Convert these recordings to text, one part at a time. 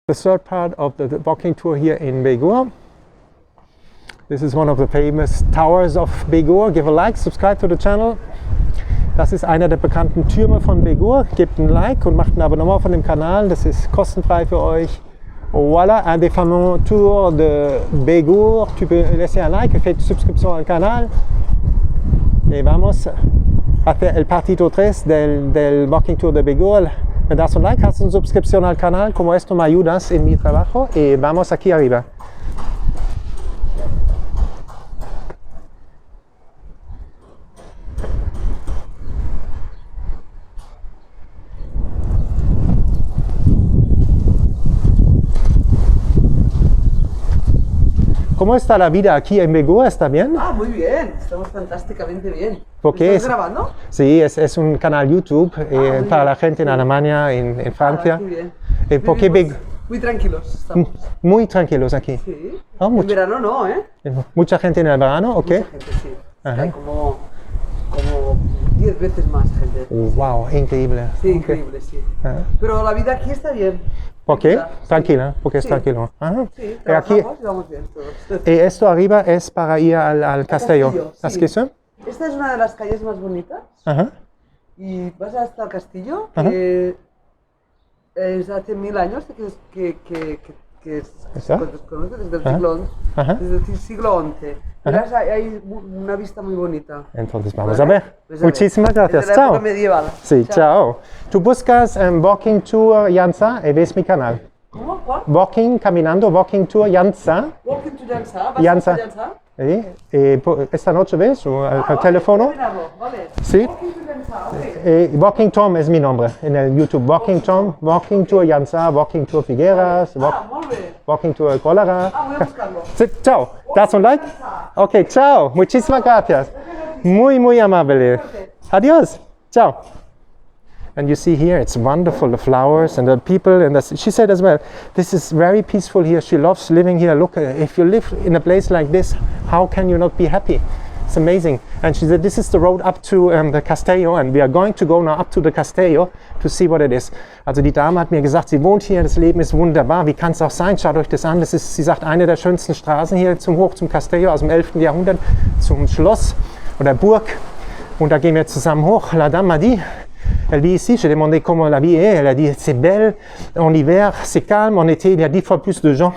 The third part of the walking tour here in Begur. This is one of the famous towers of Begur. Give a like, subscribe to the channel. Das ist einer der bekannten Türme von Begur. Gebt ein Like und macht ein Abonnement von dem Kanal. Das ist kostenfrei für euch. Voilà, un des fameux tours de Begur. Tu peux laisser un like et faire une subscription al canal. Y vamos a hacer el partito 3 del walking tour de Begur. Me das un like, haces una suscripción al canal. Como esto me ayudas en mi trabajo. Y vamos aquí arriba. ¿Cómo está la vida aquí en Begur? ¿Está bien? Ah, muy bien, estamos fantásticamente bien. ¿Por qué? ¿Estás grabando? Sí, es un canal YouTube para la gente en Alemania, en Francia. Muy bien. ¿Por qué Muy tranquilos estamos. Muy tranquilos aquí. Sí. Oh, en verano no, ¿eh? Mucha gente en el verano, ¿ok? Mucha gente, sí. Ajá. Hay como 10 veces más gente. Wow, increíble. Sí, Okay. increíble, sí. Ajá. Pero la vida aquí está bien. ¿Por qué? Tranquila, Tranquila, porque es Sí. tranquilo. Ajá. Sí, Y aquí, trabajamos y vamos bien todos. y esto arriba es para ir al castillo. castillo, sí. ¿Es que sí? Esta es una de las calles más bonitas Ajá. y vas hasta el castillo, Ajá. que es hace 1000 años que ¿Está? conoces desde el Ajá. siglo, Ajá. desde el siglo XI. Ajá. Verás, hay una vista muy bonita. Entonces vamos a ver. Pues a ver. Muchísimas gracias. Desde la época Chao. medieval. Sí, chao. Tú buscas Walking Tour Jansa y ves mi canal. ¿Cómo? ¿Cuál? Walking, caminando, Walking Tour Jansa. Walking to Jansa. ¿Vas Jansa. a Jansa? Esta noche ves al teléfono. Vale. Sí. Walking to Jansa, ok. Walking Tom es mi nombre en el YouTube. Walking Tom, Walking Tour Jansa, Walking Tour Figueras, Muy bien. Walking Tour Cólera. Voy a buscarlo. Sí, chao. ¿Das un like? Ok, chao. Muchísimas gracias. Muy amable. Adiós. Chao. And you see here, it's wonderful, the flowers and the people. And she said as well, this is very peaceful here. She loves living here. Look, if you live in a place like this, how can you not be happy? It's amazing. And she said, this is the road up to the Castello. And we are going to go now up to the Castello to see what it is. Also die Dame hat mir gesagt, sie wohnt hier, das Leben ist wunderbar. Wie kann es auch sein? Schaut euch das an. Das ist, sie sagt, eine der schönsten Straßen hier hoch zum Castello aus dem 11. Jahrhundert, zum Schloss oder Burg. Und da gehen wir zusammen hoch. La dame m'a dit, elle dit ici, j'ai demandé comment la vie est. Elle a dit, c'est belle. En hiver, c'est calme. En été, il y a 10 fois plus de gens.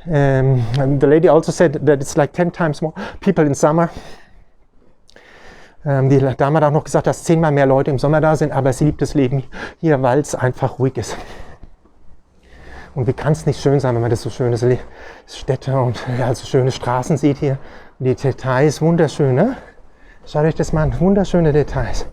And the lady also said that it's like 10 times more people in summer. Die Dame hat auch noch gesagt, dass 10-mal mehr Leute im Sommer da sind, aber sie liebt das Leben hier, weil es einfach ruhig ist. Und wie kann es nicht schön sein, wenn man das so schöne Städte und so schöne Straßen sieht hier. Und die Details, wunderschön, ne? Schaut euch das mal an, wunderschöne Details.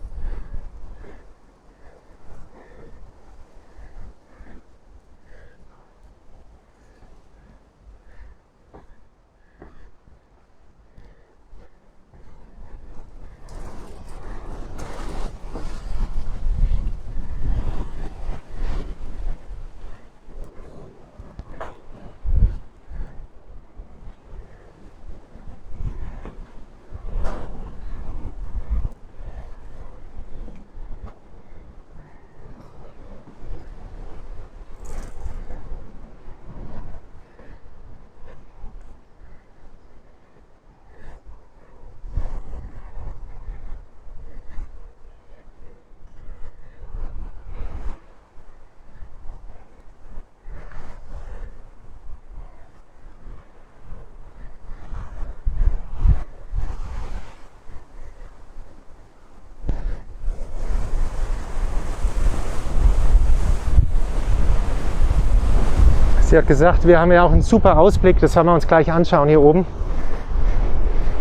Sie hat gesagt, wir haben ja auch einen super Ausblick, das werden wir uns gleich anschauen hier oben,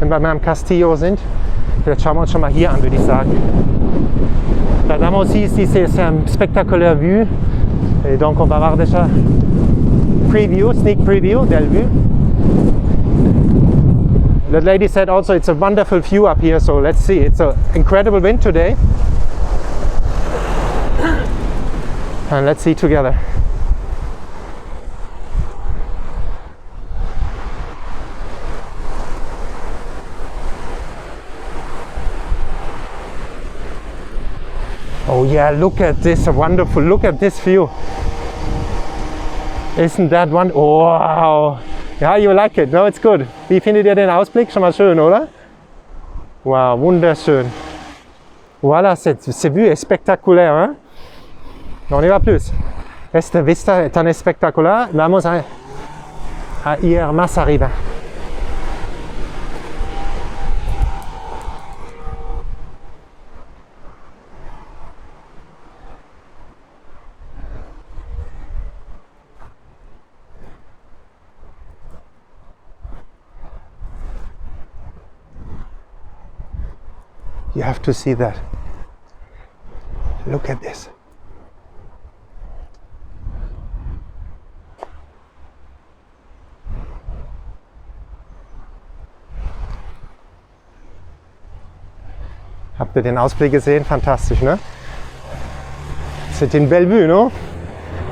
wenn wir mal am Castillo sind. Vielleicht schauen wir uns schon mal hier an, würde ich sagen. La dame aussi ici, c'est un spectaculaire vue. Et donc on va voir déjà sneak preview del vue. The lady said also it's a wonderful view up here, so let's see. It's an incredible wind today. And let's see together. Oh yeah, look at this, wonderful, look at this view. Isn't that one? Oh, wow. Ja, you like it. No, it's good. Wie findet ihr den Ausblick? Schon mal schön, oder? Wow, wunderschön. Voilà, cette vue est spectaculaire. Hein? On y va plus. Esta vista es tan espectacular. Vamos a ir más arriba. You have to see that. Look at this. Habt ihr den Ausblick gesehen? Fantastisch, ne? C'est une belle vue, non?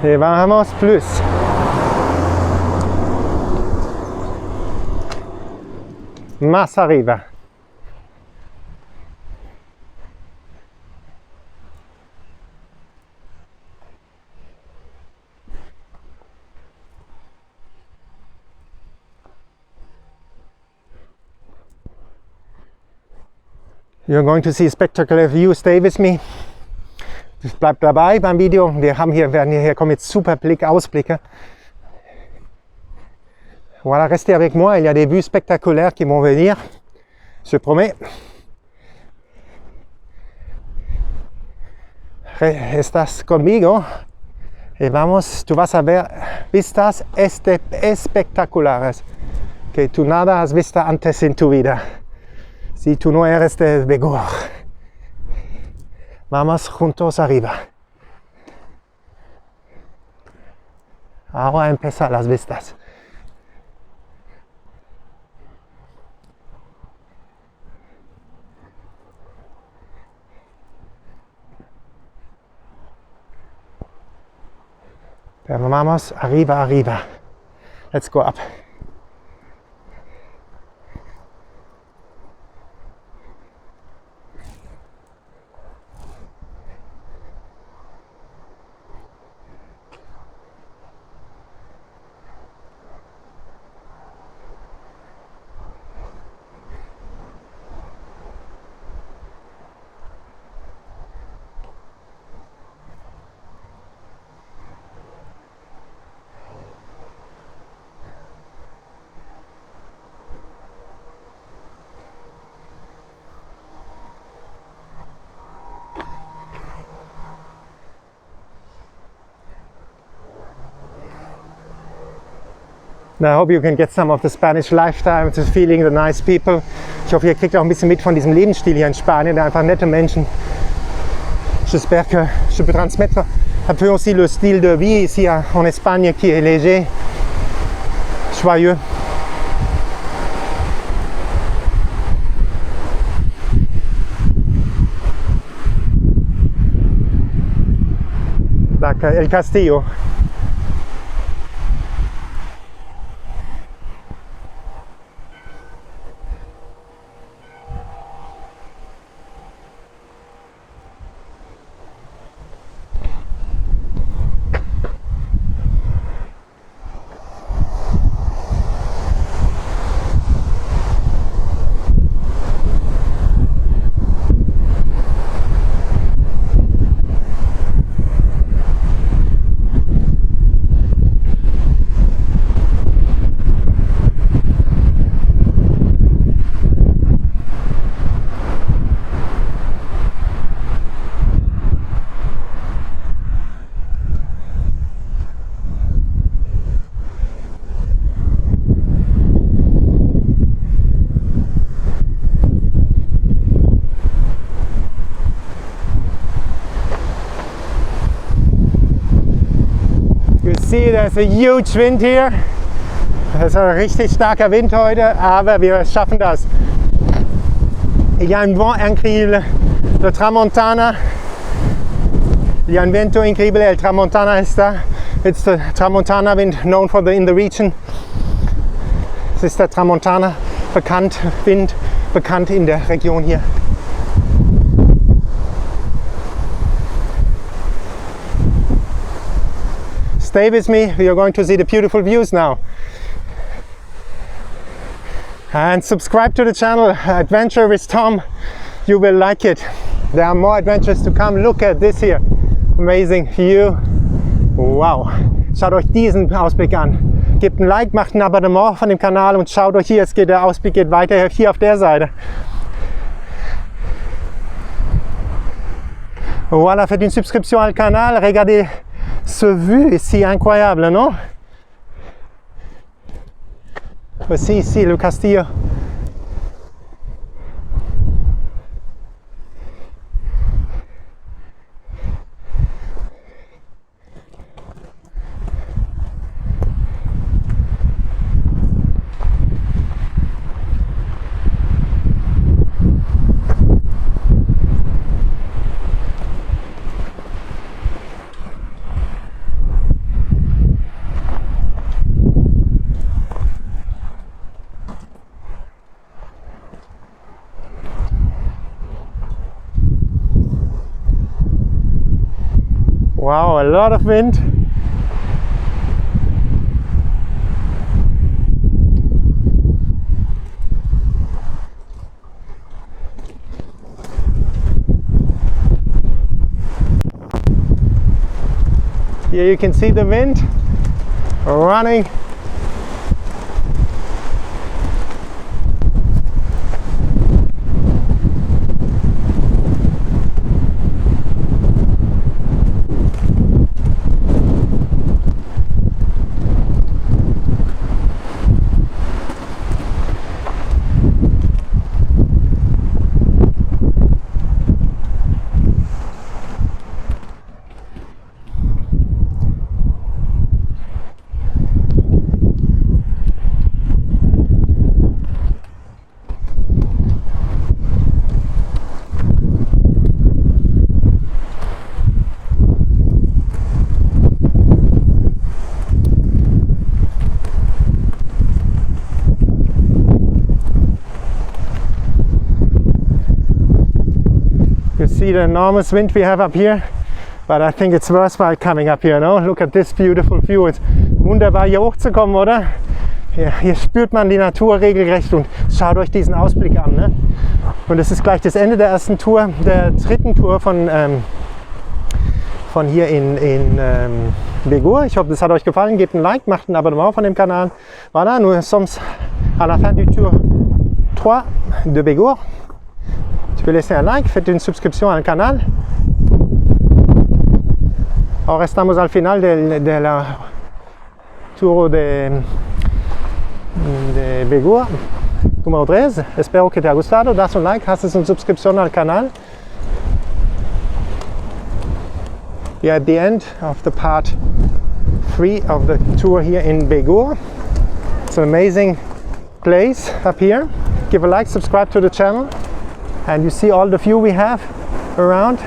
Et vamos plus. Más arriba. You're going to see a spectacular view. Stay with me. Bleibt dabei beim Video. Kommen jetzt super Ausblicke. Voilà, restez avec moi. Il y a des vues spectaculaires qui vont venir. Je promets. Estás conmigo. Y vamos, tú vas a ver vistas espectaculares que tú nada has visto antes en tu vida. Si tú no eres de Begur, vamos juntos arriba. Ahora empiezan las vistas. Pero vamos arriba, arriba. Let's go up. I hope you can get some of the Spanish lifestyle, the feeling, the nice people. Ich hoffe, ihr kriegt auch ein bisschen mit von diesem Lebensstil hier in Spanien, einfach nette Menschen. J'espère que je peux transmettre un peu aussi le style de vie ici en Espagne qui est léger, joyeux. Like El Castillo. See, there's a huge wind here. Es ist ein richtig starker Wind heute, aber wir schaffen das. Il y a un vent incroyable, le tramontana. Il y a un vento incroyable, el tramontana está. It's the tramontana wind known in the region. Es ist der Tramontana, Wind bekannt in der Region hier. Stay with me, we are going to see the beautiful views now. And subscribe to the channel, Adventure with Tom. You will like it. There are more adventures to come. Look at this here. Amazing view. Wow. Schaut euch diesen Ausblick an. Gebt ein Like, macht ein Abonnement von dem Kanal und schaut euch hier, der Ausblick geht weiter hier auf der Seite. Voilà, faites une subscription au canal. Regardez ce vue ici, incroyable, non? Voici ici le castillo. Wow, a lot of wind. Here you can see the wind running. You see the enormous wind we have up here, but I think it's worthwhile coming up here, no? Look at this beautiful view. It's wunderbar hier hochzukommen, oder? Hier spürt man die Natur regelrecht und schaut euch diesen Ausblick an, ne? Und es ist gleich das Ende der ersten Tour, der dritten Tour von hier in Begur. Ich hoffe, das hat euch gefallen. Gebt ein Like, macht ein Abonnement von dem Kanal. Voilà, nous sommes à la fin du tour 3 de Begur. Tu peux laisser un like, faites une subscription al canal. Ahora estamos al final de la tour de Begur número 3. Espero que te haya gustado. Das un like, haces una suscripción al canal. We are at the end of the part 3 of the tour here in Begur. It's an amazing place up here. Give a like, subscribe to the channel. And you see all the view we have around.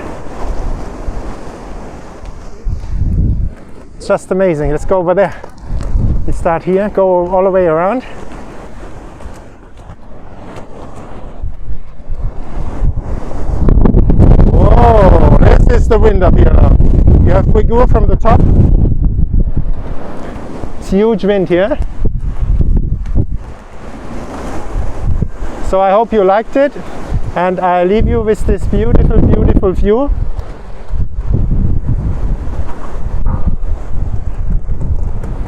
It's just amazing. Let's go over there. We start here, go all the way around. Whoa, this is the wind up here now. You have Begur from the top. It's huge wind here. So I hope you liked it. And I leave you with this beautiful, beautiful view.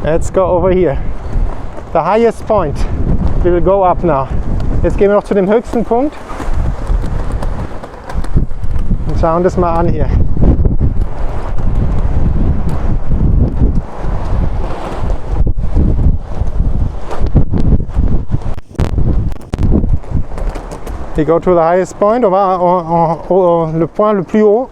Let's go over here. The highest point. We will go up now. Jetzt gehen wir noch zu dem höchsten Punkt. Und schauen das mal an hier. We go to the highest point, on va le point le plus haut.